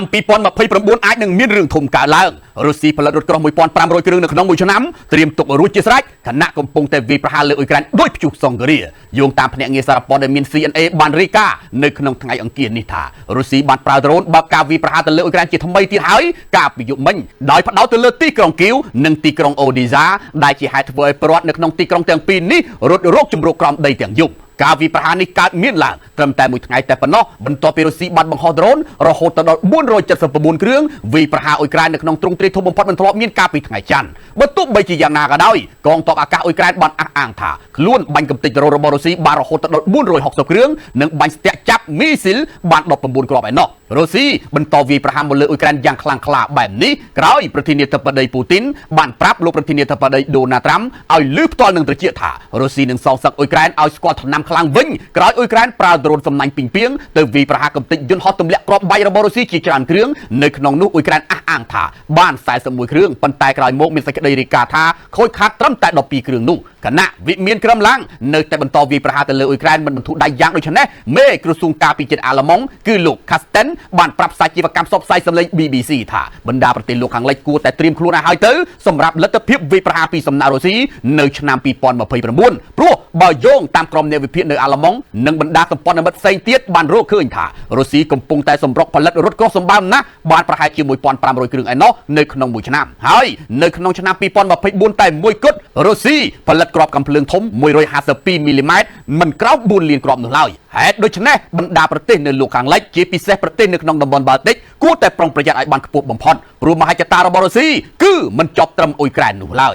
ឆ្នាំ2029អាចនឹងមានរឿងធំកើតឡើងរុស្ស៊ីផលិតរថក្រោះ1500គ្រឿងនៅក្នុងមួយឆ្នាំត្រៀមទុករួចជាស្រេចខណៈកំពុងតែវាយប្រហារលើអ៊ុយក្រែនដោយព្យុះសង្ឃរាយោងតាមភ្នាក់ងារសារព័ត៌មាន CNA បានរាយការណ៍នៅក្នុងថ្ងៃអង្គារនេះថារុស្ស៊ីបានប្រើដ្រូនបើកការវាយប្រហារទៅលើអ៊ុយក្រែនជាថ្មីទៀតហើយកាលពីយប់មិញដោយផ្ដោតទៅលើទីក្រុងគីវនិងទីក្រុងអូឌីសាដែលជាហេតុធ្វើឲ្យប្រវត្តិនៅក្នុងទីក្រុងទាំងពីរនេះរត់រោគជំរកក្រោមដីទាំងយប់ការវាយប្រហារនេះកើតមានឡើងត្រឹមតែមួយថ្ងៃតែប៉ុណ្ណោះបន្ទាប់ពីរុស្ស៊ីបានបង្ហោះដ្រូនរហូតដល់479គ្រឿងវាយប្រហារអ៊ុយក្រែននៅក្នុងទ្រង់ទ្រាយធំបំផុតមិនធ្លាប់មានកាលពីថ្ងៃច័ន្ទបើទោះបីជាយ៉ាងណាក៏ដោយកងទ័ពអាកាសអ៊ុយក្រែនបានអះអាងថាខ្លួនបាញ់កំទេចដ្រូនរបស់រុស្ស៊ីបានរហូតដល់460គ្រឿងនិងបាញ់ស្ទាក់ចាប់មីស៊ីលបាន19គ្រាប់ឯណោះរុស្ស៊ីបន្តវាយប្រហារមកលើអ៊ុយក្រែនយ៉ាងខ្លាំងក្លាបែបនេះក្រោយប្រធានាធិបតីពូទីនបានប្រាប់លោកប្រធានាធិបតីដូណាល់ត្រាំឲ្យលើផ្ទាល់នឹងត្រជាក់ថារុស្ស៊ីនឹងសងសឹកអ៊ុយក្រែនឲ្យស្គាល់ថ្នាំខ្លាំងវិញក្រោយអ៊ុយក្រែនប្រើដ្រូនសំណាញ់ពីងពីងទៅវាយប្រហារកំទេចយន្តហោះទម្លាក់គ្រាប់បែករបស់រុស្ស៊ីជាច្រើនគ្រឿងនៅក្នុងនោះអ៊ុយក្រែនអះអាងថាបាន41គ្រឿងប៉ុន្តែក្រោយមកមានសេចក្តីរាយការណ៍ថាខូចខាតត្រឹមតែ12គ្រឿងនោះគណៈវិមានក្រំឡាំងនៅតែបន្តវាយប្រហារទៅលើអ៊ុយក្រែនមិនបន្ធូរដៃយ៉ាងដូចនេះមេក្រសួងការពារជាតិអាល្លឺម៉ង់គឺលោក Carsten បានប្រាប់សាជីវកម្មផ្សព្វផ្សាយសម្លេង BBC ថាបណ្ដាប្រទេសលោកខាងលិចគួរតែត្រៀមខ្លួនឲ្យហើយទៅសម្រាប់លទ្ធភាពវាយប្រហារពីសំណាក់រុស្ស៊ីនៅឆ្នាំ2029ព្រោះបើយោងតាមក្រុមអ្នកវិភាគនៅអាល្លឺម៉ង់និងបណ្ដាសម្ព័ន្ធមិត្តផ្សេងទៀតបានរកឃើញថារុស្ស៊ីកំពុងតែសម្រុកផលិតរថក្រោះសម្បើមណាស់បានប្រហែលជា1500គ្រឿងឯណោះនៅក្នុងមួយឆ្នាំហើយនៅក្នុងឆ្នាំ2024តែមួយគត់រុស្ស៊ីផលិតគ្រាប់កាំភ្លើងធំ152មីលីម៉ែត្រមិនក្រោម4លានគ្រាប់នោះឡើយហេតុដូច្នេះបណ្ដាប្រទេសនៅលោកខាងលិចជាពិសេសប្រទេសនៅក្នុងតំបន់បាល់ទិកគួរតែប្រុងប្រយ័ត្នឲ្យបានខ្ពស់បំផុតព្រោះមហិច្ឆតារបស់រុស្ស៊ីគឺមិនចប់ត្រឹមអ៊ុយក្រែននោះឡើយ